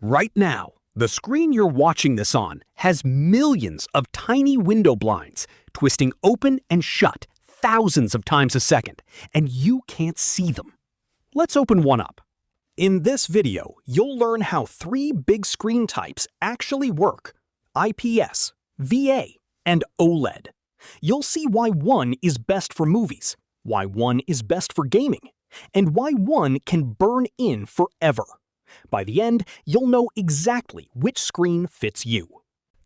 Right now, the screen you're watching this on has millions of tiny window blinds twisting open and shut thousands of times a second, and you can't see them. Let's open one up. In this video, you'll learn how three big screen types actually work: IPS, VA, and OLED. You'll see why one is best for movies, why one is best for gaming, and why one can burn in forever. By the end, you'll know exactly which screen fits you.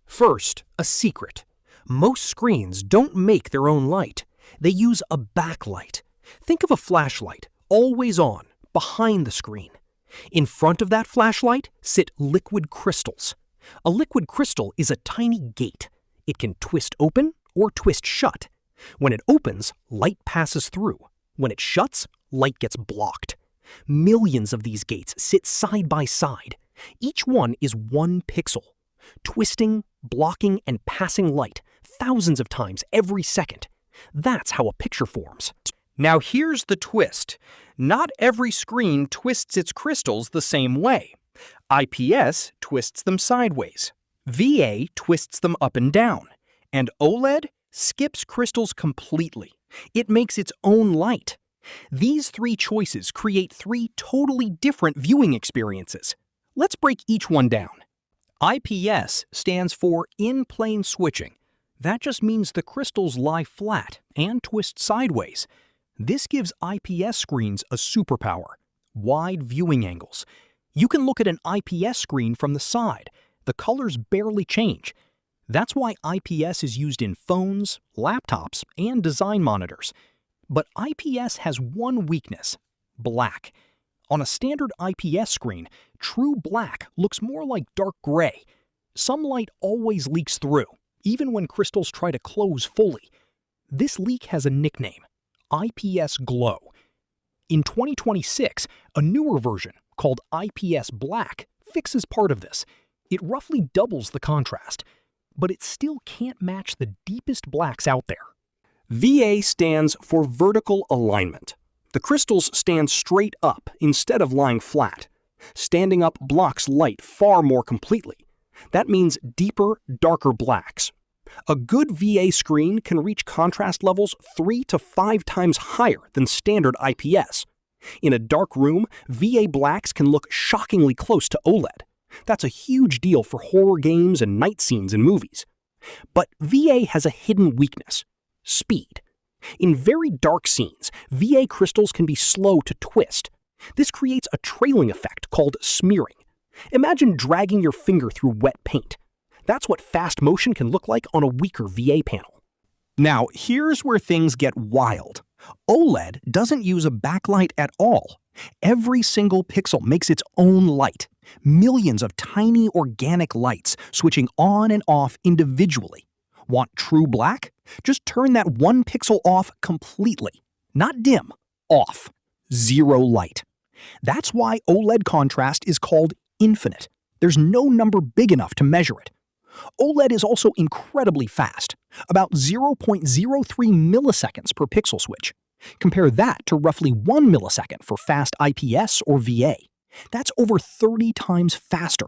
First, a secret. Most screens don't make their own light. They use a backlight. Think of a flashlight, always on, behind the screen. In front of that flashlight sit liquid crystals. A liquid crystal is a tiny gate. It can twist open or twist shut. When it opens, light passes through. When it shuts, light gets blocked. Millions of these gates sit side by side. Each one is 1 pixel, twisting, blocking, and passing light thousands of times every second. That's how a picture forms. Now here's the twist. Not every screen twists its crystals the same way. IPS twists them sideways. VA twists them up and down. And OLED skips crystals completely. It makes its own light. These three choices create three totally different viewing experiences. Let's break each one down. IPS stands for in-plane switching. That just means the crystals lie flat and twist sideways. This gives IPS screens a superpower: wide viewing angles. You can look at an IPS screen from the side. The colors barely change. That's why IPS is used in phones, laptops, and design monitors. But IPS has one weakness: black. On a standard IPS screen, true black looks more like dark gray. Some light always leaks through, even when crystals try to close fully. This leak has a nickname: IPS glow. In 2026, a newer version, called IPS black, fixes part of this. It roughly doubles the contrast, but it still can't match the deepest blacks out there. VA stands for vertical alignment. The crystals stand straight up instead of lying flat. Standing up blocks light far more completely. That means deeper, darker blacks. A good VA screen can reach contrast levels 3 to 5 times higher than standard IPS. In a dark room, VA blacks can look shockingly close to OLED. That's a huge deal for horror games and night scenes in movies. But VA has a hidden weakness: speed. In very dark scenes, VA crystals can be slow to twist. This creates a trailing effect called smearing. Imagine dragging your finger through wet paint. That's what fast motion can look like on a weaker VA panel. Now, here's where things get wild. OLED doesn't use a backlight at all. Every single pixel makes its own light. Millions of tiny organic lights switching on and off individually. Want true black? Just turn that 1 pixel off completely. Not dim, off. Zero light. That's why OLED contrast is called infinite. There's no number big enough to measure it. OLED is also incredibly fast, about 0.03 milliseconds per pixel switch. Compare that to roughly 1 millisecond for fast IPS or VA. That's over 30 times faster.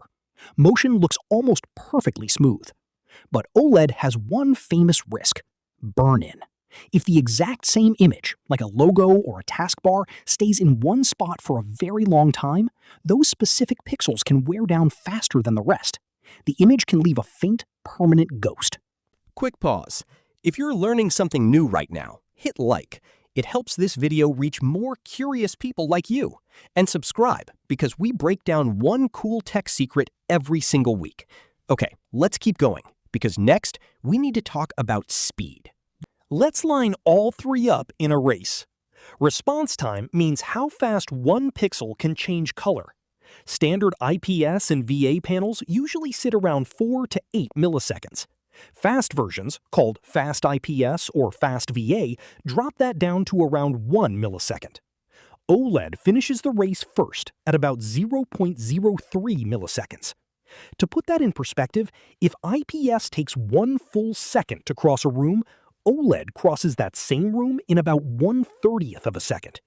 Motion looks almost perfectly smooth. But OLED has one famous risk: burn-in. If the exact same image, like a logo or a taskbar, stays in one spot for a very long time, those specific pixels can wear down faster than the rest. The image can leave a faint, permanent ghost. Quick pause. If you're learning something new right now, hit like. It helps this video reach more curious people like you. And subscribe, because we break down one cool tech secret every single week. Okay, let's keep going, because next, we need to talk about speed. Let's line all three up in a race. Response time means how fast 1 pixel can change color. Standard IPS and VA panels usually sit around 4 to 8 milliseconds. Fast versions, called fast IPS or fast VA, drop that down to around 1 millisecond. OLED finishes the race first at about 0.03 milliseconds. To put that in perspective, if IPS takes 1 full second to cross a room, OLED crosses that same room in about 1/30th of a second.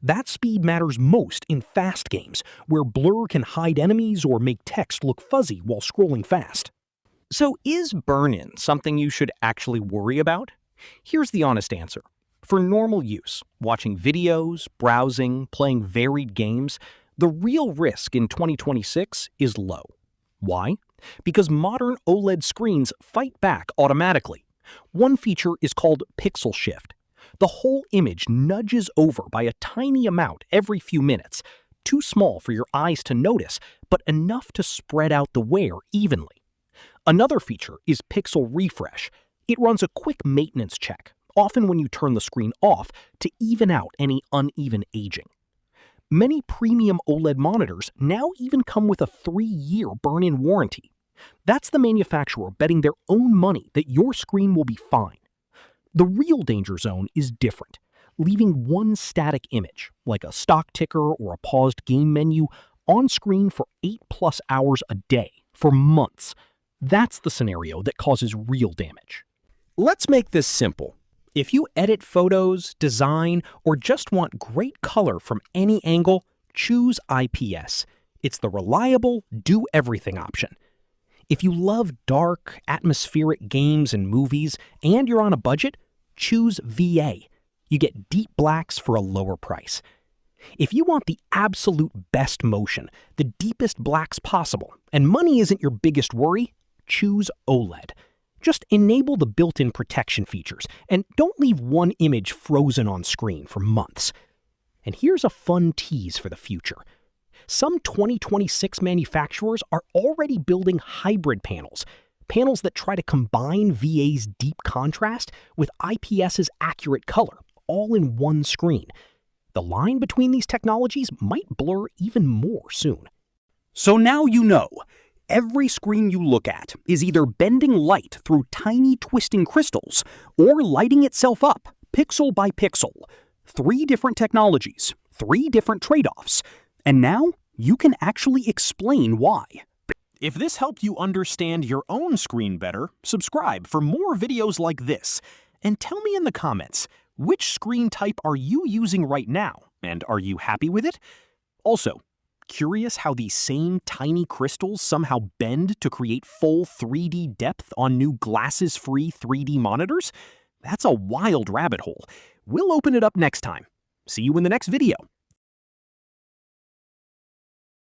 That speed matters most in fast games, where blur can hide enemies or make text look fuzzy while scrolling fast. So is burn-in something you should actually worry about? Here's the honest answer. For normal use, watching videos, browsing, playing varied games, the real risk in 2026 is low. Why? Because modern OLED screens fight back automatically. One feature is called pixel shift. The whole image nudges over by a tiny amount every few minutes, too small for your eyes to notice, but enough to spread out the wear evenly. Another feature is pixel refresh. It runs a quick maintenance check, often when you turn the screen off, to even out any uneven aging. Many premium OLED monitors now even come with a 3-year burn-in warranty. That's the manufacturer betting their own money that your screen will be fine. The real danger zone is different, leaving one static image, like a stock ticker or a paused game menu, on screen for 8+ hours a day, for months. That's the scenario that causes real damage. Let's make this simple. If you edit photos, design, or just want great color from any angle, choose IPS. It's the reliable, do-everything option. If you love dark, atmospheric games and movies, and you're on a budget, choose VA. You get deep blacks for a lower price. If you want the absolute best motion, the deepest blacks possible, and money isn't your biggest worry, choose OLED. Just enable the built-in protection features, and don't leave one image frozen on screen for months. And here's a fun tease for the future. Some 2026 manufacturers are already building hybrid panels that try to combine VA's deep contrast with IPS's accurate color, all in one screen. The line between these technologies might blur even more soon. So now you know. Every screen you look at is either bending light through tiny twisting crystals or lighting itself up, pixel by pixel. 3 different technologies, 3 different trade-offs. And now you can actually explain why. If this helped you understand your own screen better, subscribe for more videos like this. And tell me in the comments, which screen type are you using right now? And are you happy with it? Also, curious how these same tiny crystals somehow bend to create full 3D depth on new glasses-free 3D monitors? That's a wild rabbit hole. We'll open it up next time. See you in the next video.